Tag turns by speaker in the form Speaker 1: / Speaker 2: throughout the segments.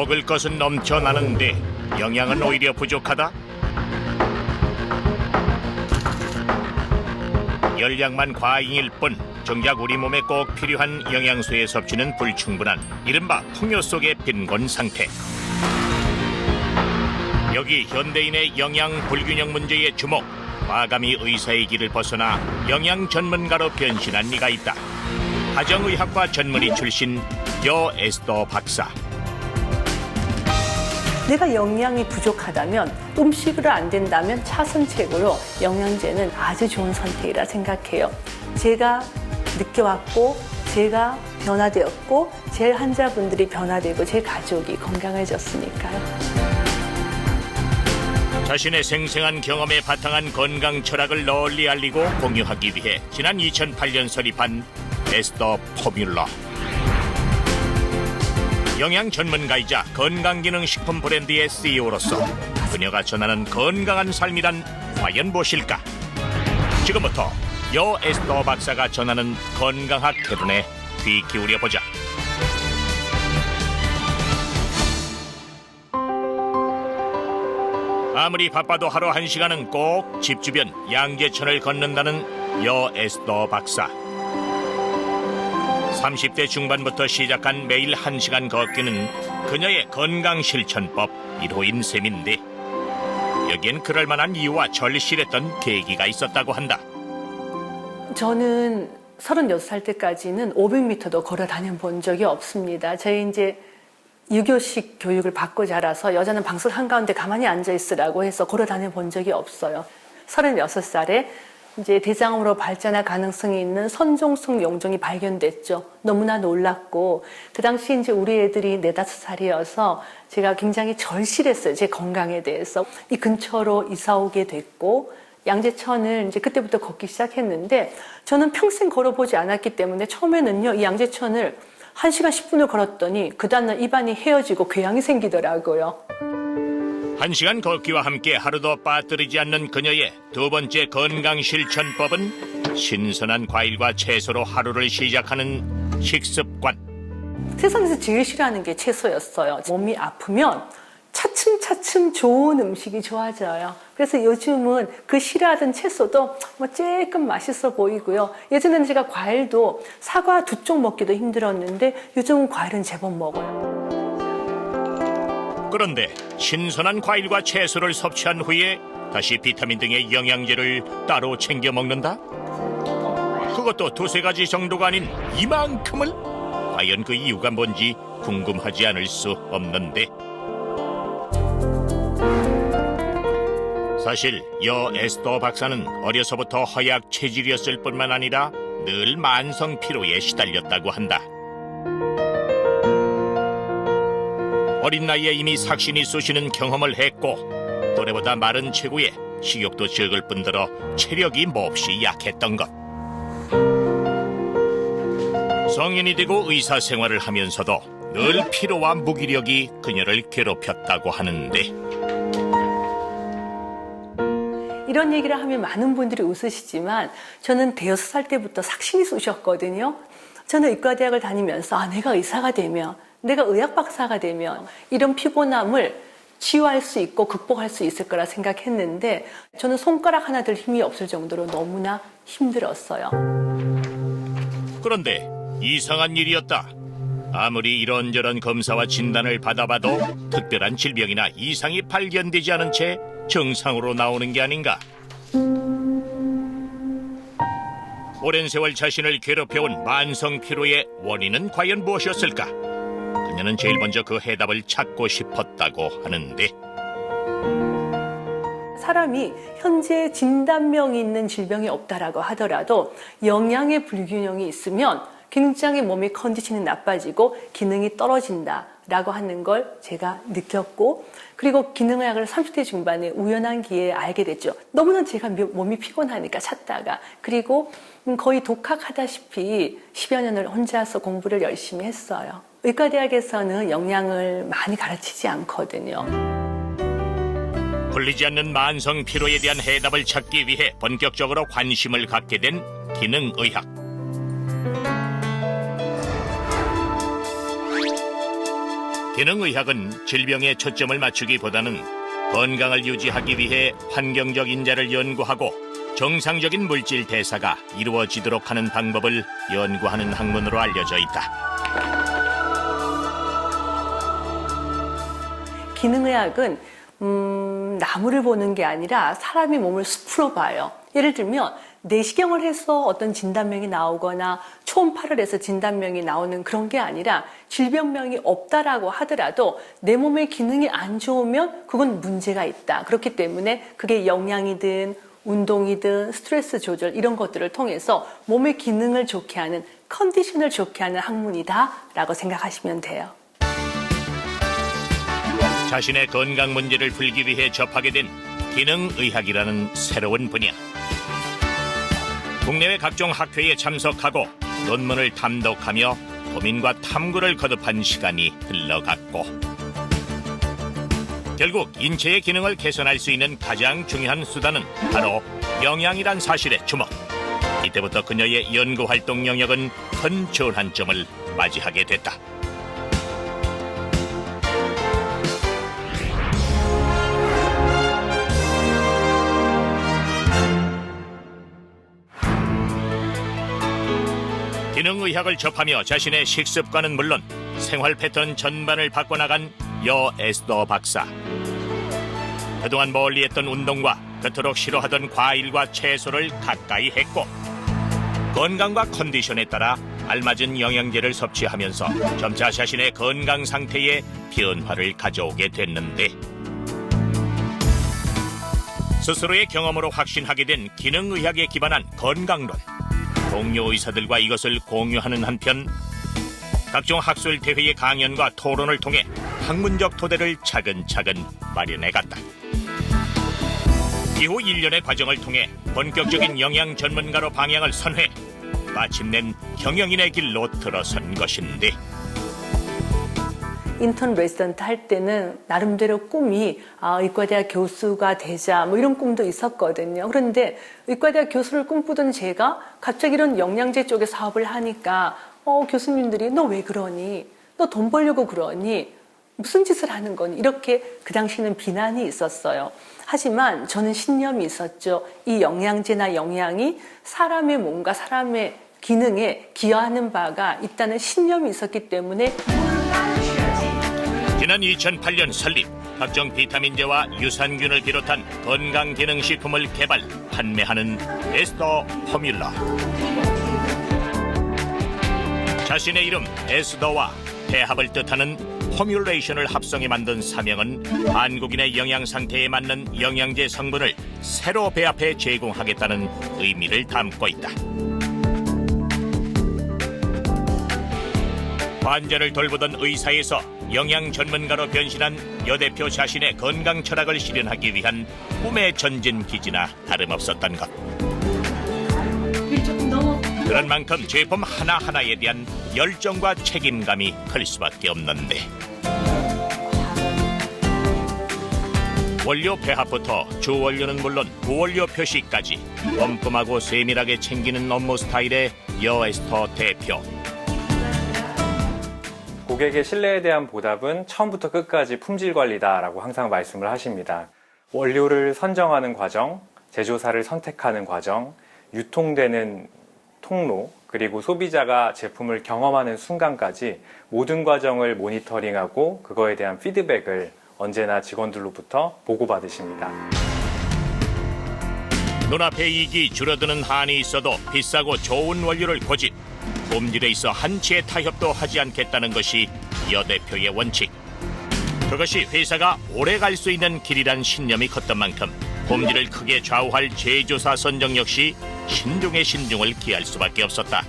Speaker 1: 먹을 것은 넘쳐나는데 영양은 오히려 부족하다? 열량만 과잉일 뿐 정작 우리 몸에 꼭 필요한 영양소의 섭취는 불충분한 이른바 풍요 속의 빈곤 상태. 여기 현대인의 영양 불균형 문제에 주목. 과감히 의사의 길을 벗어나 영양 전문가로 변신한 이가 있다. 가정의학과 전문의 출신 여 에스더 박사.
Speaker 2: 내가 영양이 부족하다면, 음식으로 안 된다면 차선책으로 영양제는 아주 좋은 선택이라 생각해요. 제가 느껴왔고, 제가 변화되었고, 제 환자분들이 변화되고, 제 가족이 건강해졌으니까요.
Speaker 1: 자신의 생생한 경험에 바탕한 건강 철학을 널리 알리고 공유하기 위해 지난 2008년 설립한 에스더 포뮬러. 영양 전문가이자 건강기능식품 브랜드의 CEO로서 그녀가 전하는 건강한 삶이란 과연 무엇일까? 지금부터 여 에스더 박사가 전하는 건강학 개론에 귀 기울여보자. 아무리 바빠도 하루 1시간은 꼭 집 주변 양재천을 걷는다는 여 에스더 박사. 30대 중반부터 시작한 매일 1시간 걷기는 그녀의 건강 실천법 1호인 셈인데 여기엔 그럴 만한 이유와 절실했던 계기가 있었다고 한다.
Speaker 2: 저는 36살 때까지는 500m도 걸어 다녀본 적이 없습니다. 저희 이제 유교식 교육을 받고 자라서 여자는 방석 한가운데 가만히 앉아 있으라고 해서 걸어 다녀본 적이 없어요. 36살에 이제 대장암으로 발전할 가능성이 있는 선종성 용종이 발견됐죠. 너무나 놀랐고, 그 당시 이제 우리 애들이 4, 5살이어서 제가 굉장히 절실했어요. 제 건강에 대해서. 이 근처로 이사 오게 됐고, 양재천을 이제 그때부터 걷기 시작했는데, 저는 평생 걸어보지 않았기 때문에 처음에는요, 이 양재천을 1시간 10분을 걸었더니 그 다음날 입안이 헤어지고 궤양이 생기더라고요.
Speaker 1: 1시간 걷기와 함께 하루도 빠뜨리지 않는 그녀의 두 번째 건강 실천법은 신선한 과일과 채소로 하루를 시작하는 식습관.
Speaker 2: 세상에서 제일 싫어하는 게 채소였어요. 몸이 아프면 차츰차츰 좋은 음식이 좋아져요. 그래서 요즘은 그 싫어하던 채소도 조금 맛있어 보이고요. 예전에는 제가 과일도 사과 2쪽 먹기도 힘들었는데 요즘은 과일은 제법 먹어요.
Speaker 1: 그런데 신선한 과일과 채소를 섭취한 후에 다시 비타민 등의 영양제를 따로 챙겨 먹는다? 그것도 2-3가지 정도가 아닌 이만큼을? 과연 그 이유가 뭔지 궁금하지 않을 수 없는데 사실 여 에스더 박사는 어려서부터 허약 체질이었을 뿐만 아니라 늘 만성 피로에 시달렸다고 한다. 어린 나이에 이미 삭신이 쑤시는 경험을 했고 또래보다 마른 체구에 식욕도 적을 뿐더러 체력이 몹시 약했던 것. 성인이 되고 의사생활을 하면서도 늘 피로와 무기력이 그녀를 괴롭혔다고 하는데
Speaker 2: 이런 얘기를 하면 많은 분들이 웃으시지만 저는 5살 때부터 삭신이 쑤셨거든요. 저는 의과대학을 다니면서 내가 의사가 되면, 내가 의학박사가 되면 이런 피곤함을 치유할 수 있고 극복할 수 있을 거라 생각했는데 저는 손가락 하나 들 힘이 없을 정도로 너무나 힘들었어요.
Speaker 1: 그런데 이상한 일이었다. 아무리 이런저런 검사와 진단을 받아봐도 특별한 질병이나 이상이 발견되지 않은 채 정상으로 나오는 게 아닌가. 오랜 세월 자신을 괴롭혀온 만성 피로의 원인은 과연 무엇이었을까? 그녀는 제일 먼저 그 해답을 찾고 싶었다고 하는데
Speaker 2: 사람이 현재 진단명이 있는 질병이 없다라고 하더라도 영양의 불균형이 있으면 굉장히 몸의 컨디션이 나빠지고 기능이 떨어진다라고 하는 걸 제가 느꼈고, 그리고 기능의학을 30대 중반에 우연한 기회에 알게 됐죠. 너무나 제가 몸이 피곤하니까 찾다가, 그리고 거의 독학하다시피 10여 년을 혼자서 공부를 열심히 했어요. 의과대학에서는 영양을 많이 가르치지 않거든요.
Speaker 1: 풀리지 않는 만성 피로에 대한 해답을 찾기 위해 본격적으로 관심을 갖게 된 기능의학. 기능의학은 질병에 초점을 맞추기보다는 건강을 유지하기 위해 환경적 인자를 연구하고 정상적인 물질 대사가 이루어지도록 하는 방법을 연구하는 학문으로 알려져 있다.
Speaker 2: 기능의학은 나무를 보는 게 아니라 사람의 몸을 숲으로 봐요. 예를 들면 내시경을 해서 어떤 진단명이 나오거나 초음파를 해서 진단명이 나오는 그런 게 아니라 질병명이 없다라고 하더라도 내 몸의 기능이 안 좋으면 그건 문제가 있다. 그렇기 때문에 그게 영양이든 운동이든 스트레스 조절 이런 것들을 통해서 몸의 기능을 좋게 하는 컨디션을 좋게 하는 학문이다라고 생각하시면 돼요.
Speaker 1: 자신의 건강 문제를 풀기 위해 접하게 된 기능의학이라는 새로운 분야. 국내외 각종 학회에 참석하고 논문을 탐독하며 고민과 탐구를 거듭한 시간이 흘러갔고 결국 인체의 기능을 개선할 수 있는 가장 중요한 수단은 바로 영양이란 사실에 주목. 이때부터 그녀의 연구활동 영역은 큰 전환점을 맞이하게 됐다. 기능의학을 접하며 자신의 식습관은 물론 생활 패턴 전반을 바꿔나간 여 에스더 박사. 그동안 멀리했던 운동과 그토록 싫어하던 과일과 채소를 가까이 했고 건강과 컨디션에 따라 알맞은 영양제를 섭취하면서 점차 자신의 건강 상태에 변화를 가져오게 됐는데 스스로의 경험으로 확신하게 된 기능의학에 기반한 건강론. 동료 의사들과 이것을 공유하는 한편 각종 학술 대회의 강연과 토론을 통해 학문적 토대를 차근차근 마련해갔다. 이후 1년의 과정을 통해 본격적인 영양 전문가로 방향을 선회, 마침낸 경영인의 길로 들어선 것인데
Speaker 2: 인턴 레지던트 할 때는 나름대로 꿈이 의과대학 교수가 되자 뭐 이런 꿈도 있었거든요. 그런데 의과대학 교수를 꿈꾸던 제가 갑자기 이런 영양제 쪽에 사업을 하니까 교수님들이 너 왜 그러니? 너 돈 벌려고 그러니? 무슨 짓을 하는 거니? 이렇게 그 당시에는 비난이 있었어요. 하지만 저는 신념이 있었죠. 이 영양제나 영양이 사람의 몸과 사람의 기능에 기여하는 바가 있다는 신념이 있었기 때문에
Speaker 1: 지난 2008년 설립, 각종 비타민제와 유산균을 비롯한 건강기능식품을 개발, 판매하는 에스더 포뮬러. 자신의 이름 에스더와 배합을 뜻하는 포뮬레이션을 합성해 만든 사명은 한국인의 영양 상태에 맞는 영양제 성분을 새로 배합해 제공하겠다는 의미를 담고 있다. 환자를 돌보던 의사에서 영양 전문가로 변신한 여 대표 자신의 건강 철학을 실현하기 위한 꿈의 전진 기지나 다름없었던 것. 그런 만큼 제품 하나하나에 대한 열정과 책임감이 클 수밖에 없는데 원료 배합부터 주원료는 물론 부원료 표시까지 꼼꼼하고 세밀하게 챙기는 업무 스타일의 여 에스더 대표.
Speaker 3: 고객의 신뢰에 대한 보답은 처음부터 끝까지 품질 관리다라고 항상 말씀을 하십니다. 원료를 선정하는 과정, 제조사를 선택하는 과정, 유통되는 통로, 그리고 소비자가 제품을 경험하는 순간까지 모든 과정을 모니터링하고 그거에 대한 피드백을 언제나 직원들로부터 보고받으십니다.
Speaker 1: 눈앞에 이익이 줄어드는 한이 있어도 비싸고 좋은 원료를 고집, 품질에 있어 한치의 타협도 하지 않겠다는 것이 여 대표의 원칙. 그것이 회사가 오래 갈 수 있는 길이란 신념이 컸던 만큼 품질을 크게 좌우할 제조사 선정 역시 신중에 신중을 기할 수밖에 없었다.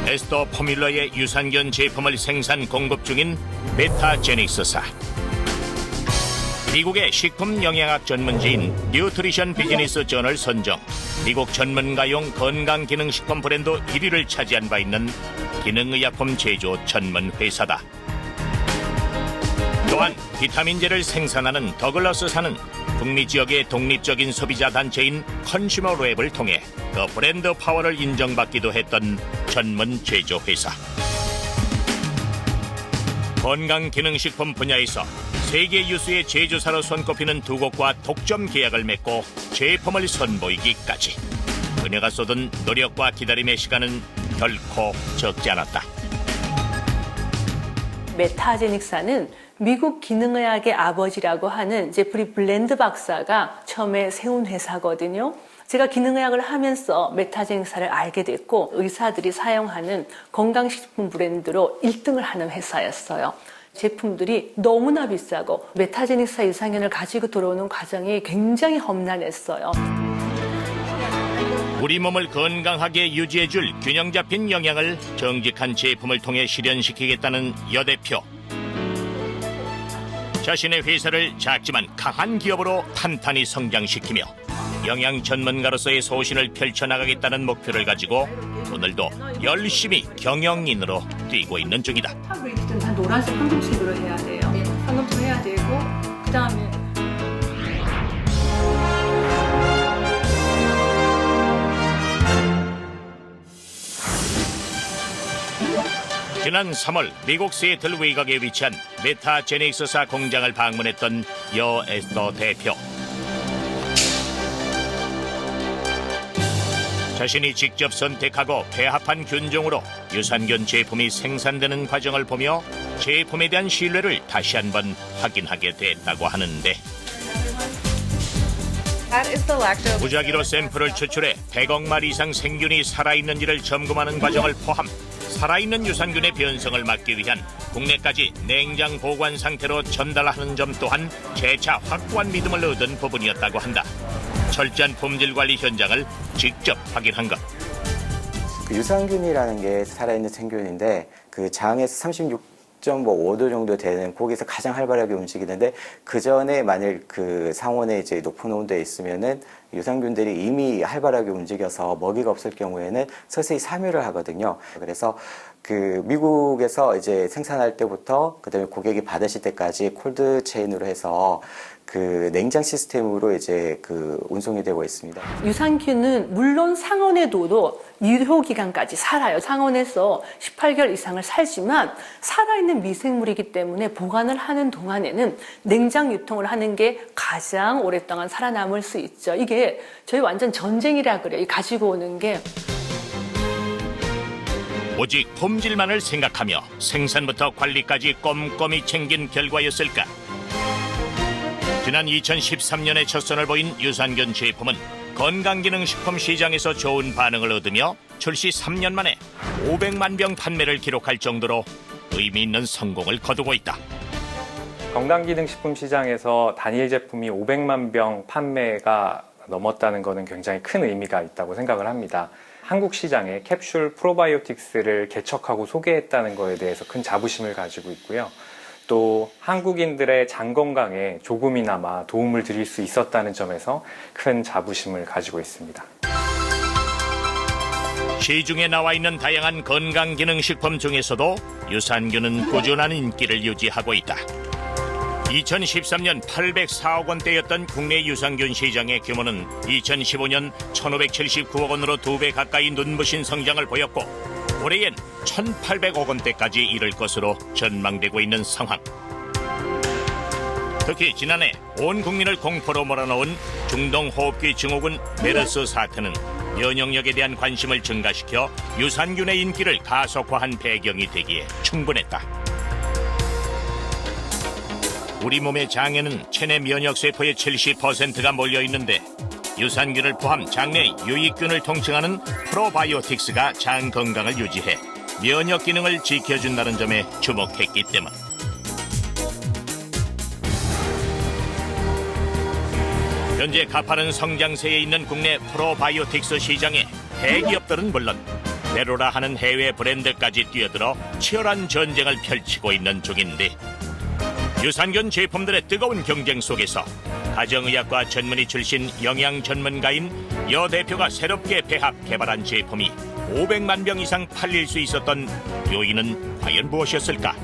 Speaker 1: 에스더 포뮬러의 유산균 제품을 생산 공급 중인 메타제닉스사. 미국의 식품 영양학 전문지인 뉴트리션 비즈니스 저널 선정, 미국 전문가용 건강기능식품 브랜드 1위를 차지한 바 있는 기능의약품 제조 전문 회사다. 또한 비타민제를 생산하는 더글러스사는 북미 지역의 독립적인 소비자 단체인 컨슈머랩을 통해 그 브랜드 파워를 인정받기도 했던 전문 제조 회사. 건강기능식품 분야에서 세계 유수의 제조사로 손꼽히는 두 곳과 독점 계약을 맺고 제품을 선보이기까지 그녀가 쏟은 노력과 기다림의 시간은 결코 적지 않았다.
Speaker 2: 메타제닉사는 미국 기능의학의 아버지라고 하는 제프리 블랜드 박사가 처음에 세운 회사거든요. 제가 기능의학을 하면서 메타제닉사를 알게 됐고 의사들이 사용하는 건강식품 브랜드로 1등을 하는 회사였어요. 제품들이 너무나 비싸고 메타제닉사 유산균을 가지고 들어오는 과정이 굉장히 험난했어요.
Speaker 1: 우리 몸을 건강하게 유지해줄 균형 잡힌 영양을 정직한 제품을 통해 실현시키겠다는 여 대표. 자신의 회사를 작지만 강한 기업으로 탄탄히 성장시키며 영양 전문가로서의 소신을 펼쳐나가겠다는 목표를 가지고 오늘도 열심히 경영인으로 뛰고 있는 중이다.
Speaker 2: 다 노란색 황금색으로 해야 돼요. 황금색 해야 되고 그다음에
Speaker 1: 지난 3월 미국 시애틀 외곽에 위치한 메타제닉스사 공장을 방문했던 여 에스더 대표. 자신이 직접 선택하고 배합한 균종으로 유산균 제품이 생산되는 과정을 보며 제품에 대한 신뢰를 다시 한번 확인하게 됐다고 하는데 무작위로 샘플을 추출해 100억 마리 이상 생균이 살아있는지를 점검하는 과정을 포함 살아있는 유산균의 변성을 막기 위한 국내까지 냉장 보관 상태로 전달하는 점 또한 재차 확고한 믿음을 얻은 부분이었다고 한다. 철저한 품질 관리 현장을 직접 확인한 것.
Speaker 4: 그 유산균이라는 게 살아있는 생균인데 그 장에서 36.5도 정도 되는 거기서 가장 활발하게 움직이는데 그 전에 만일 그 상온에 이제 높은 온도에 있으면은 유산균들이 이미 활발하게 움직여서 먹이가 없을 경우에는 서서히 사멸을 하거든요. 그래서 그 미국에서 이제 생산할 때부터 그다음에 고객이 받으실 때까지 콜드 체인으로 해서 그 냉장 시스템으로 이제 그 운송이 되고 있습니다.
Speaker 2: 유산균은 물론 상온에 둬도 유효 기간까지 살아요. 상온에서 18개월 이상을 살지만 살아있는 미생물이기 때문에 보관을 하는 동안에는 냉장 유통을 하는 게 가장 오랫동안 살아남을 수 있죠. 이게 저희 완전 전쟁이라 그래요. 이 가지고 오는 게.
Speaker 1: 오직 품질만을 생각하며 생산부터 관리까지 꼼꼼히 챙긴 결과였을까? 지난 2013년에 첫 선을 보인 유산균 제품은 건강기능식품 시장에서 좋은 반응을 얻으며 출시 3년 만에 500만 병 판매를 기록할 정도로 의미 있는 성공을 거두고 있다.
Speaker 3: 건강기능식품 시장에서 단일 제품이 500만 병 판매가 넘었다는 것은 굉장히 큰 의미가 있다고 생각을 합니다. 한국 시장에 캡슐 프로바이오틱스를 개척하고 소개했다는 것에 대해서 큰 자부심을 가지고 있고요. 또 한국인들의 장 건강에 조금이나마 도움을 드릴 수 있었다는 점에서 큰 자부심을 가지고 있습니다.
Speaker 1: 시중에 나와 있는 다양한 건강기능식품 중에서도 유산균은 꾸준한 인기를 유지하고 있다. 2013년 804억 원대였던 국내 유산균 시장의 규모는 2015년 1,579억 원으로 2배 가까이 눈부신 성장을 보였고 올해엔 1,800억 원대까지 이를 것으로 전망되고 있는 상황. 특히 지난해 온 국민을 공포로 몰아넣은 중동호흡기 증후군 메르스 사태는 면역력에 대한 관심을 증가시켜 유산균의 인기를 가속화한 배경이 되기에 충분했다. 우리 몸의 장에는 체내 면역세포의 70%가 몰려있는데 유산균을 포함 장내 유익균을 통칭하는 프로바이오틱스가 장 건강을 유지해 면역 기능을 지켜준다는 점에 주목했기 때문. 현재 가파른 성장세에 있는 국내 프로바이오틱스 시장에 대기업들은 물론 베로라 하는 해외 브랜드까지 뛰어들어 치열한 전쟁을 펼치고 있는 중인데 유산균 제품들의 뜨거운 경쟁 속에서 가정의학과 전문의 출신 영양 전문가인 여 대표가 새롭게 배합 개발한 제품이 500만 병 이상 팔릴 수 있었던 요인은 과연 무엇이었을까?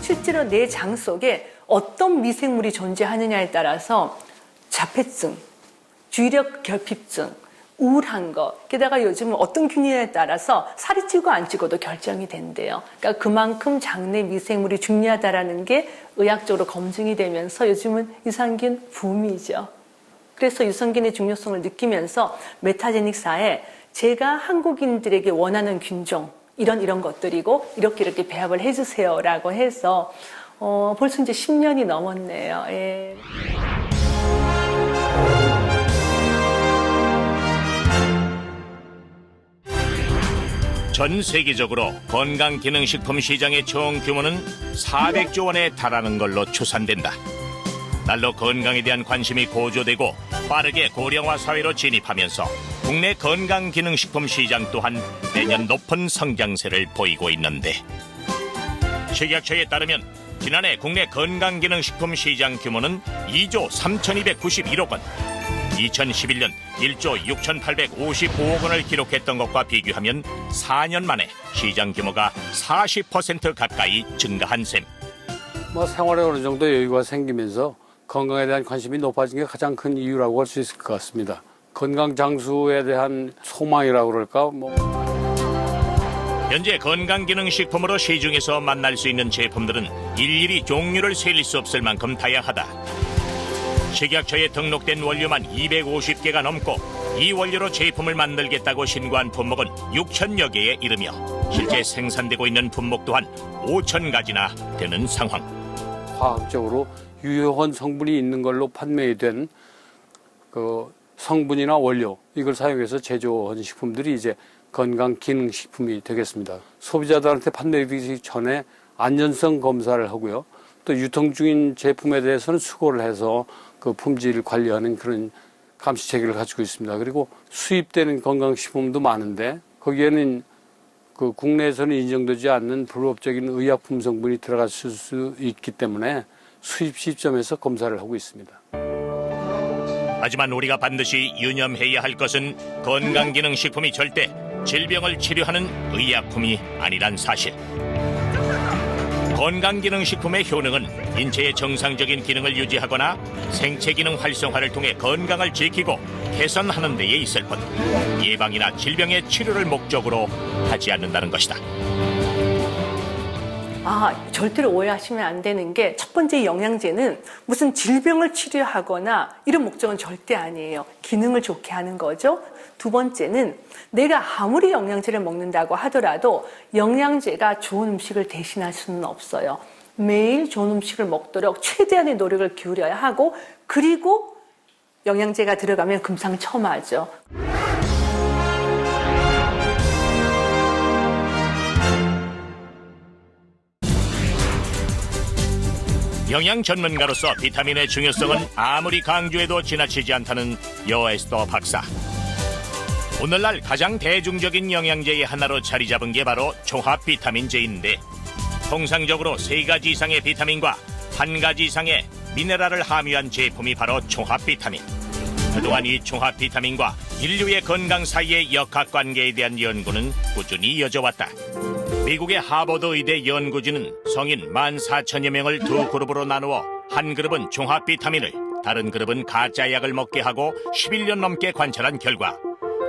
Speaker 2: 실제로 내 장 속에 어떤 미생물이 존재하느냐에 따라서 자폐증, 주의력 결핍증, 우울한 것, 게다가 요즘은 어떤 균열에 따라서 살이 찌고 안 찌고도 결정이 된대요. 그러니까 그만큼 장내 미생물이 중요하다라는 게 의학적으로 검증이 되면서 요즘은 유산균 붐이죠. 그래서 유산균의 중요성을 느끼면서 메타제닉사에 제가 한국인들에게 원하는 균종, 이런 것들이고 이렇게 배합을 해주세요라고 해서 벌써 이제 10년이 넘었네요. 예.
Speaker 1: 전 세계적으로 건강기능식품 시장의 총 규모는 400조 원에 달하는 걸로 추산된다. 날로 건강에 대한 관심이 고조되고 빠르게 고령화 사회로 진입하면서 국내 건강기능식품 시장 또한 매년 높은 성장세를 보이고 있는데, 식약처에 따르면 지난해 국내 건강기능식품 시장 규모는 2조 3,291억 원, 2011년 1조 6,855억 원을 기록했던 것과 비교하면 4년 만에 시장 규모가 40% 가까이 증가한 셈.
Speaker 5: 생활에 어느 정도 여유가 생기면서 건강에 대한 관심이 높아진 게 가장 큰 이유라고 할 수 있을 것 같습니다. 건강 장수에 대한 소망이라고 그럴까?
Speaker 1: 현재 건강기능식품으로 시중에서 만날 수 있는 제품들은 일일이 종류를 세릴 수 없을 만큼 다양하다. 식약처에 등록된 원료만 250개가 넘고 이 원료로 제품을 만들겠다고 신고한 품목은 6천여 개에 이르며 실제 생산되고 있는 품목 또한 5천 가지나 되는 상황.
Speaker 5: 과학적으로 유효한 성분이 있는 걸로 판매된 그 성분이나 원료, 이걸 사용해서 제조한 식품들이 이제 건강기능식품이 되겠습니다. 소비자들한테 판매되기 전에 안전성 검사를 하고요. 또 유통 중인 제품에 대해서는 수거를 해서 그 품질을 관리하는 그런 감시 체계를 가지고 있습니다. 그리고 수입되는 건강식품도 많은데 거기에는 그 국내에서는 인정되지 않는 불법적인 의약품 성분이 들어갔을 수 있기 때문에 수입 시점에서 검사를 하고 있습니다.
Speaker 1: 하지만 우리가 반드시 유념해야 할 것은 건강기능식품이 절대 질병을 치료하는 의약품이 아니란 사실. 건강기능식품의 효능은 인체의 정상적인 기능을 유지하거나 생체기능 활성화를 통해 건강을 지키고 개선하는 데에 있을 뿐 예방이나 질병의 치료를 목적으로 하지 않는다는 것이다.
Speaker 2: 절대로 오해하시면 안 되는 게, 첫 번째 영양제는 무슨 질병을 치료하거나 이런 목적은 절대 아니에요. 기능을 좋게 하는 거죠. 두 번째는 내가 아무리 영양제를 먹는다고 하더라도 영양제가 좋은 음식을 대신할 수는 없어요. 매일 좋은 음식을 먹도록 최대한의 노력을 기울여야 하고, 그리고 영양제가 들어가면 금상첨화죠.
Speaker 1: 영양 전문가로서 비타민의 중요성은 아무리 강조해도 지나치지 않다는 여에스더 박사. 오늘날 가장 대중적인 영양제의 하나로 자리 잡은 게 바로 종합 비타민제인데, 통상적으로 3가지 이상의 비타민과 1가지 이상의 미네랄을 함유한 제품이 바로 종합 비타민. 그동안 이 종합 비타민과 인류의 건강 사이의 역학관계에 대한 연구는 꾸준히 이어져 왔다. 미국의 하버드 의대 연구진은 성인 14,000여 명을 두 그룹으로 나누어 한 그룹은 종합 비타민을, 다른 그룹은 가짜 약을 먹게 하고 11년 넘게 관찰한 결과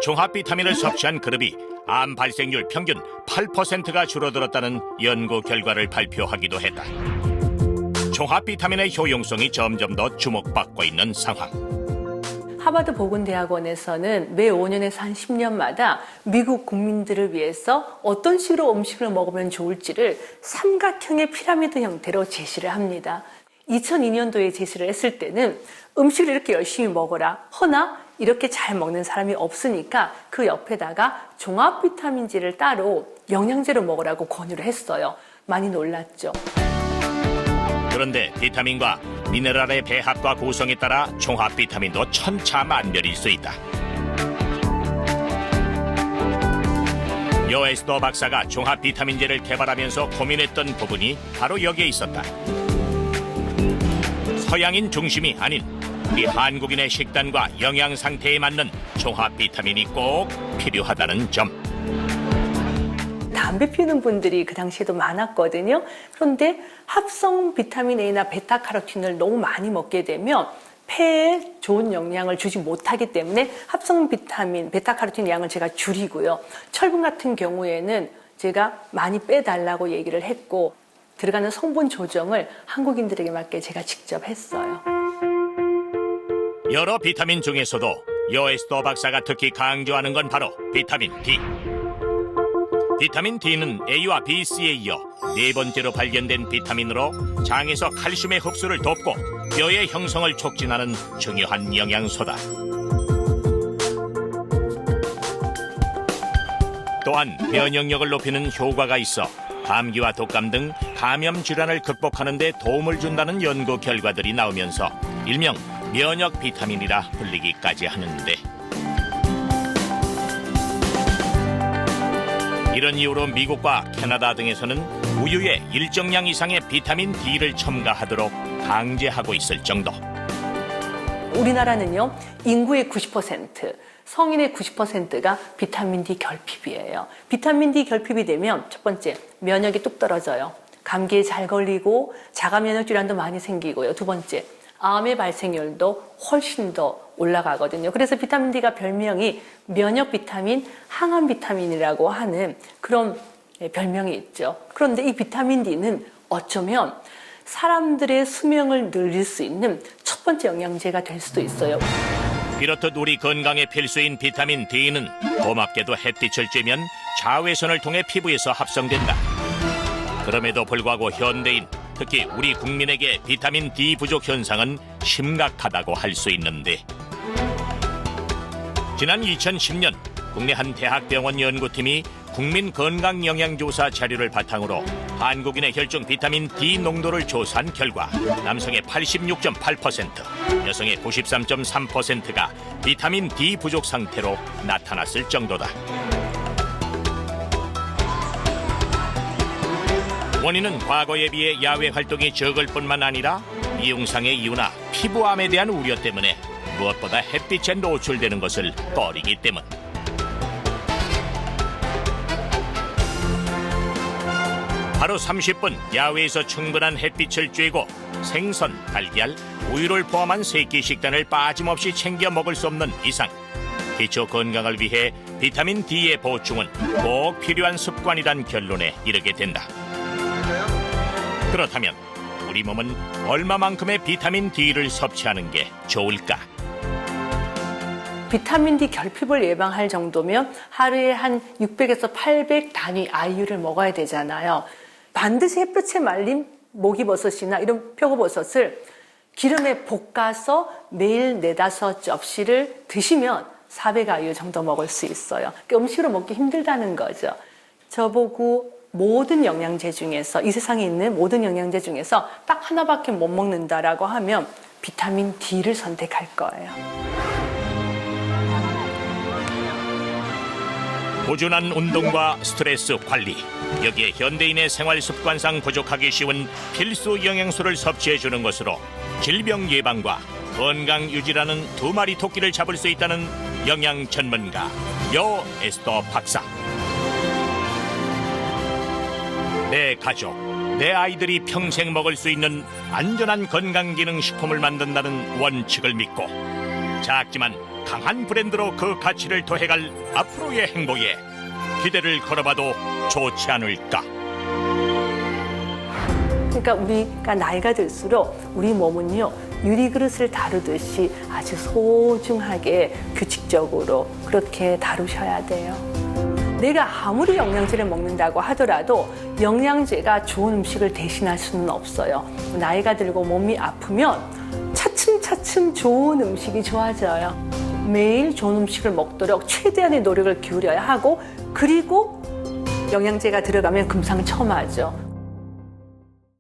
Speaker 1: 종합 비타민을 섭취한 그룹이 암 발생률 평균 8%가 줄어들었다는 연구 결과를 발표하기도 했다. 종합 비타민의 효용성이 점점 더 주목받고 있는 상황.
Speaker 2: 하버드 보건대학원에서는 매 5년에서 한 10년마다 미국 국민들을 위해서 어떤 식으로 음식을 먹으면 좋을지를 삼각형의 피라미드 형태로 제시를 합니다. 2002년도에 제시를 했을 때는 음식을 이렇게 열심히 먹어라, 허나 이렇게 잘 먹는 사람이 없으니까 그 옆에다가 종합 비타민제를 따로 영양제로 먹으라고 권유를 했어요. 많이 놀랐죠.
Speaker 1: 그런데 비타민과 미네랄의 배합과 구성에 따라 종합 비타민도 천차만별일 수 있다. 여에스더 박사가 종합 비타민제를 개발하면서 고민했던 부분이 바로 여기에 있었다. 서양인 중심이 아닌 우리 한국인의 식단과 영양 상태에 맞는 종합 비타민이 꼭 필요하다는 점.
Speaker 2: 담배 피우는 분들이 그 당시에도 많았거든요. 그런데 합성 비타민 A나 베타카로틴을 너무 많이 먹게 되면 폐에 좋은 영양을 주지 못하기 때문에 합성 비타민, 베타카로틴 양을 제가 줄이고요. 철분 같은 경우에는 제가 많이 빼달라고 얘기를 했고 들어가는 성분 조정을 한국인들에게 맞게 제가 직접 했어요.
Speaker 1: 여러 비타민 중에서도 여에스더 박사가 특히 강조하는 건 바로 비타민 D. 비타민 D는 A와 B, C에 이어 네 번째로 발견된 비타민으로 장에서 칼슘의 흡수를 돕고 뼈의 형성을 촉진하는 중요한 영양소다. 또한 면역력을 높이는 효과가 있어 감기와 독감 등 감염 질환을 극복하는 데 도움을 준다는 연구 결과들이 나오면서 일명 면역 비타민이라 불리기까지 하는데 이런 이유로 미국과 캐나다 등에서는 우유에 일정량 이상의 비타민 D를 첨가하도록 강제하고 있을 정도.
Speaker 2: 우리나라는요, 인구의 90%, 성인의 90%가 비타민 D 결핍이에요. 비타민 D 결핍이 되면 첫 번째, 면역이 뚝 떨어져요. 감기에 잘 걸리고 자가 면역 질환도 많이 생기고요. 두 번째, 암의 발생률도 훨씬 더 올라가거든요. 그래서 비타민 D가 별명이 면역 비타민, 항암 비타민이라고 하는 그런 별명이 있죠. 그런데 이 비타민 D는 어쩌면 사람들의 수명을 늘릴 수 있는 첫 번째 영양제가 될 수도 있어요.
Speaker 1: 이렇듯 우리 건강에 필수인 비타민 D는 고맙게도 햇빛을 쬐면 자외선을 통해 피부에서 합성된다. 그럼에도 불구하고 현대인, 특히 우리 국민에게 비타민 D 부족 현상은 심각하다고 할 수 있는데 지난 2010년 국내 한 대학병원 연구팀이 국민건강영양조사 자료를 바탕으로 한국인의 혈중 비타민 D 농도를 조사한 결과 남성의 86.8%, 여성의 93.3%가 비타민 D 부족 상태로 나타났을 정도다. 원인은 과거에 비해 야외 활동이 적을 뿐만 아니라 미용상의 이유나 피부암에 대한 우려 때문에 무엇보다 햇빛에 노출되는 것을 꺼리기 때문. 하루 30분 야외에서 충분한 햇빛을 쬐고 생선, 달걀, 우유를 포함한 세끼 식단을 빠짐없이 챙겨 먹을 수 없는 이상 기초 건강을 위해 비타민 D의 보충은 꼭 필요한 습관이란 결론에 이르게 된다. 그렇다면 우리 몸은 얼마만큼의 비타민 D를 섭취하는 게 좋을까?
Speaker 2: 비타민 D 결핍을 예방할 정도면 하루에 한 600에서 800 단위 아이유를 먹어야 되잖아요. 반드시 햇볕에 말린 목이버섯이나 이런 표고버섯을 기름에 볶아서 매일 4-5접시를 드시면 400 아이유 정도 먹을 수 있어요. 그러니까 음식으로 먹기 힘들다는 거죠. 저보고 모든 영양제 중에서, 이 세상에 있는 모든 영양제 중에서 딱 하나밖에 못 먹는다라고 하면 비타민 D를 선택할 거예요.
Speaker 1: 꾸준한 운동과 스트레스 관리, 여기에 현대인의 생활 습관상 부족하기 쉬운 필수 영양소를 섭취해주는 것으로 질병 예방과 건강 유지라는 두 마리 토끼를 잡을 수 있다는 영양 전문가 여에스더 박사. 내 가족, 내 아이들이 평생 먹을 수 있는 안전한 건강기능식품을 만든다는 원칙을 믿고 작지만 강한 브랜드로 그 가치를 더해갈 앞으로의 행보에 기대를 걸어봐도 좋지 않을까.
Speaker 2: 그러니까 우리가 나이가 들수록 우리 몸은요, 유리그릇을 다루듯이 아주 소중하게 규칙적으로 그렇게 다루셔야 돼요. 내가 아무리 영양제를 먹는다고 하더라도 영양제가 좋은 음식을 대신할 수는 없어요. 나이가 들고 몸이 아프면 차츰차츰 좋은 음식이 좋아져요. 매일 좋은 음식을 먹도록 최대한의 노력을 기울여야 하고, 그리고 영양제가 들어가면 금상첨화죠.